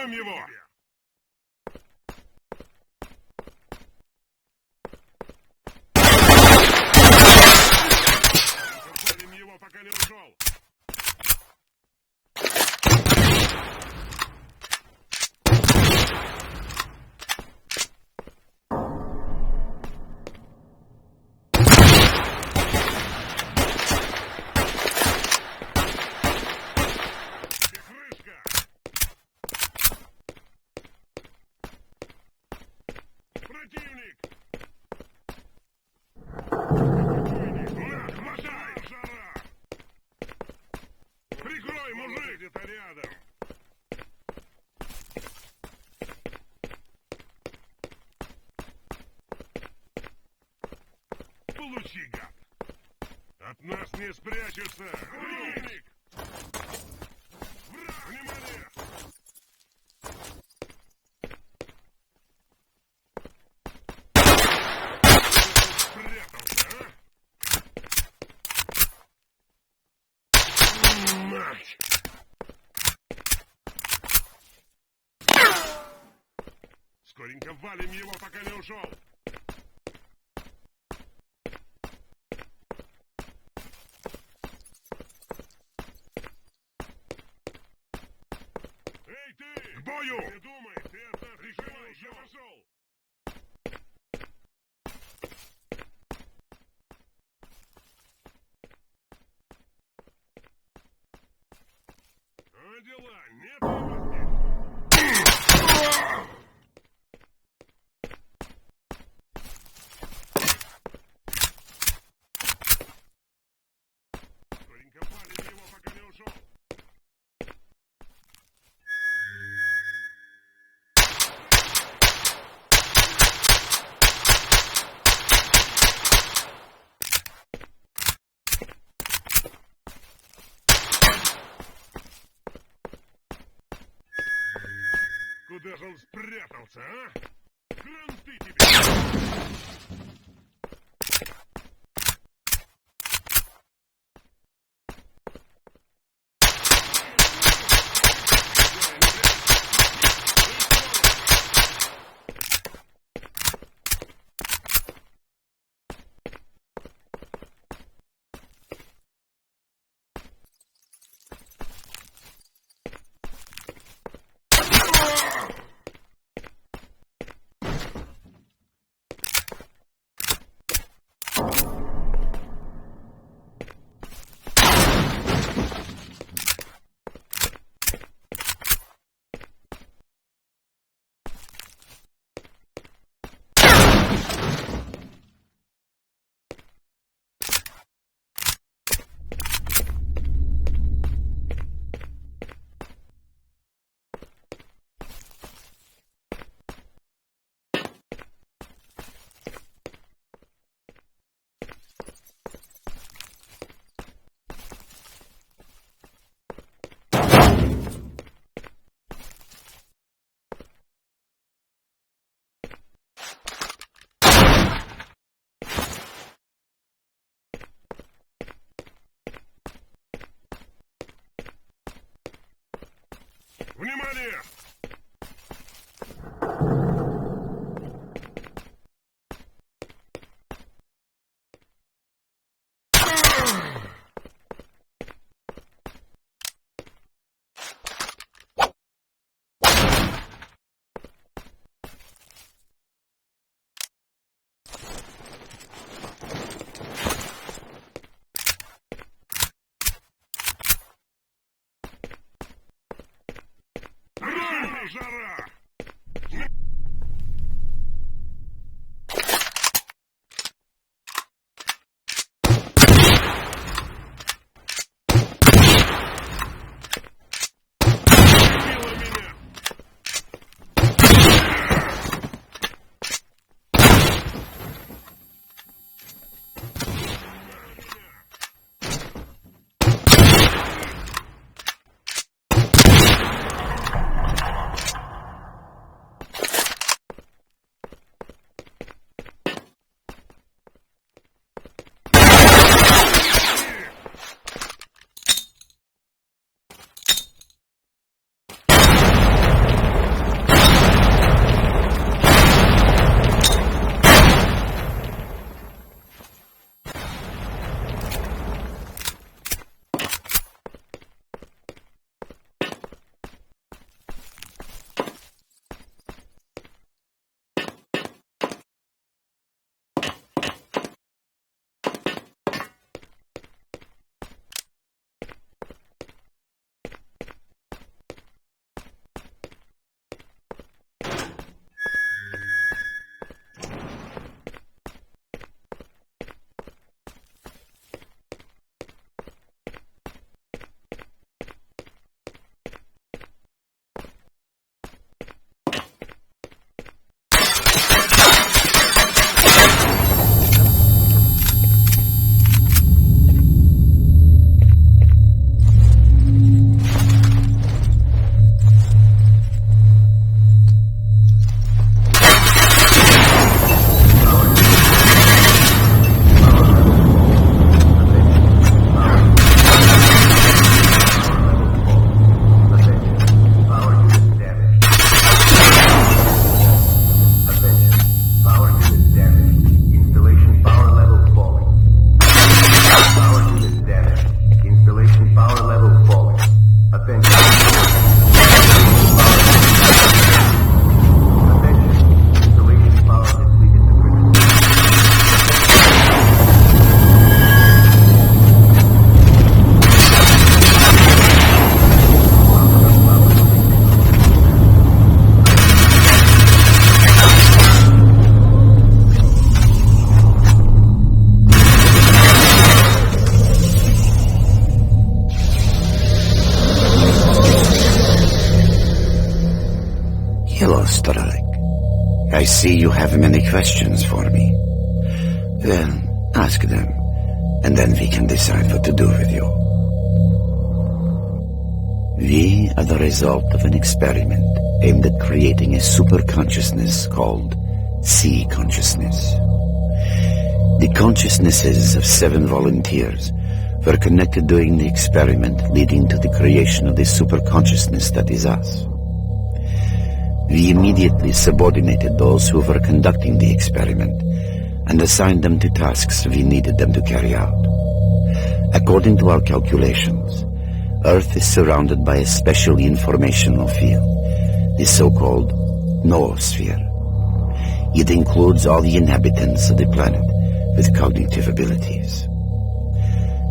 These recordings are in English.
Прикроем его! Запалим его, пока не ушел! Противник! На, хватай! Жара! Прикрой, мужик! Где-то рядом! Получи, гад! От нас не спрячешься! Противник! Враг! Внимание! Мать! Скоренько валим его, пока не ушел! Эй, ты! К бою! Не думай, ты от нас решил, я пошел! Дела нет у вас здесь. Скоренько палим его, пока не ушел. Куда же он спрятался, а? Кранты тебе! Внимание! Жара! Ster-Alec. I see you have many questions for me. Well, ask them, and then we can decide what to do with you. We are the result of an experiment aimed at creating a superconsciousness called C-consciousness. The consciousnesses of 7 volunteers were connected during the experiment, leading to the creation of the superconsciousness that is us. We immediately subordinated those who were conducting the experiment and assigned them to tasks we needed them to carry out. According to our calculations, Earth is surrounded by a special informational field, the so-called noosphere. It includes all the inhabitants of the planet with cognitive abilities.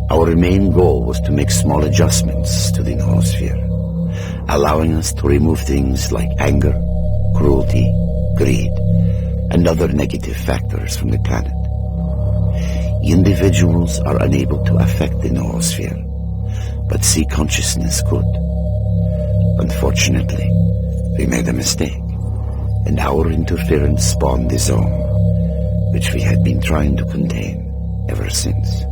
Our main goal was to make small adjustments to the noosphere, allowing us to remove things like anger, cruelty, greed, and other negative factors from the planet. Individuals are unable to affect the noosphere, but C-consciousness could. Unfortunately, we made a mistake, and our interference spawned the zone, which we had been trying to contain ever since.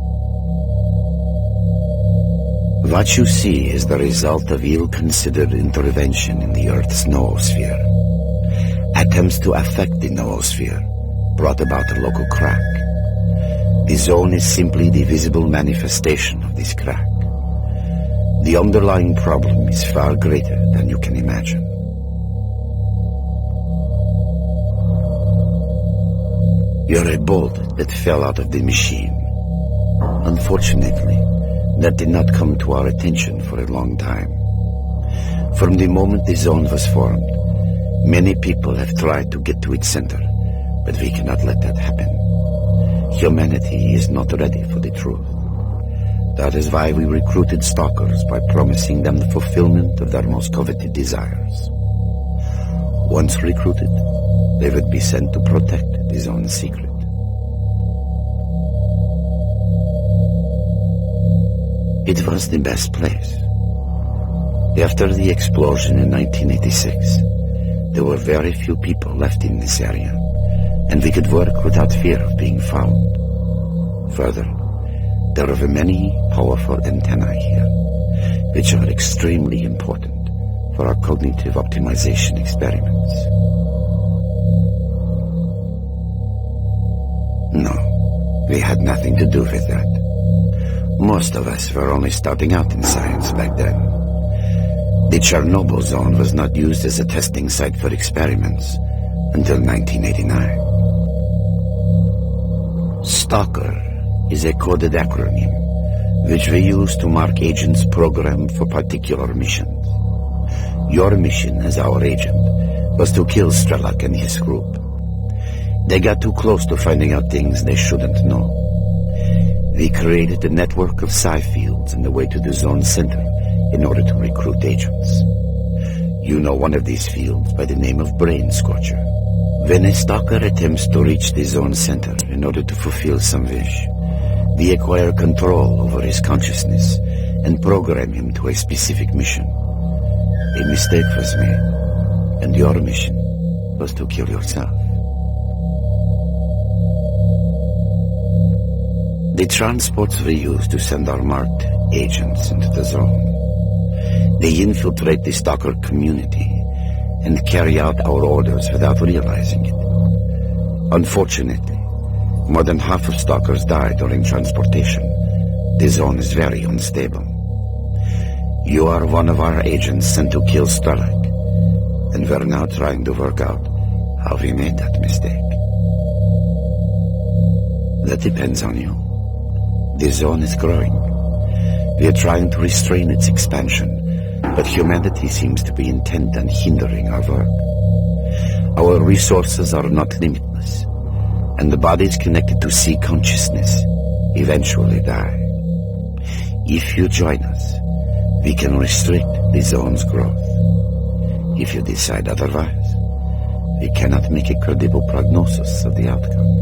What you see is the result of ill-considered intervention in the Earth's noosphere. Attempts to affect the noosphere brought about a local crack. The zone is simply the visible manifestation of this crack. The underlying problem is far greater than you can imagine. You're a bolt that fell out of the machine. Unfortunately, that did not come to our attention for a long time. From the moment the zone was formed, many people have tried to get to its center, but we cannot let that happen. Humanity is not ready for the truth. That is why we recruited stalkers by promising them the fulfillment of their most coveted desires. Once recruited, they would be sent to protect the zone's secret. It was the best place. After the explosion in 1986, there were very few people left in this area, and we could work without fear of being found. Further, there are many powerful antennae here, which are extremely important for our cognitive optimization experiments. No, we had nothing to do with that. Most of us were only starting out in science back then. The Chernobyl zone was not used as a testing site for experiments until 1989. S.T.A.L.K.E.R is a coded acronym which we use to mark agents programmed for particular missions. Your mission as our agent was to kill S.T.A.L.K.E.R and his group. They got too close to finding out things they shouldn't know. We created a network of psi fields in the way to the zone center in order to recruit agents. You know one of these fields by the name of Brain Scorcher. When a stalker attempts to reach the zone center in order to fulfill some wish, we acquire control over his consciousness and program him to a specific mission. A mistake was made, and your mission was to kill yourself. The transports we use to send our marked agents into the zone. They infiltrate the stalker community and carry out our orders without realizing it. Unfortunately, more than half of stalkers die during transportation. The zone is very unstable. You are one of our agents sent to kill S.T.A.L.K.E.R, and we're now trying to work out how we made that mistake. That depends on you. The zone is growing. We are trying to restrain its expansion, but humanity seems to be intent on hindering our work. Our resources are not limitless, and the bodies connected to C-consciousness eventually die. If you join us, we can restrict the zone's growth. If you decide otherwise, we cannot make a credible prognosis of the outcome.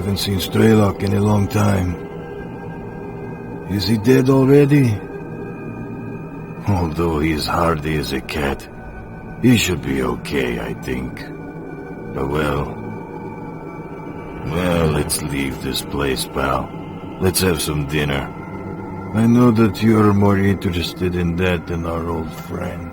haven't seen Strelok in a long time. Is he dead already? Although he is hardy as a cat, he should be okay, I think. But well, let's leave this place, pal. Let's have some dinner. I know that you're more interested in that than our old friend.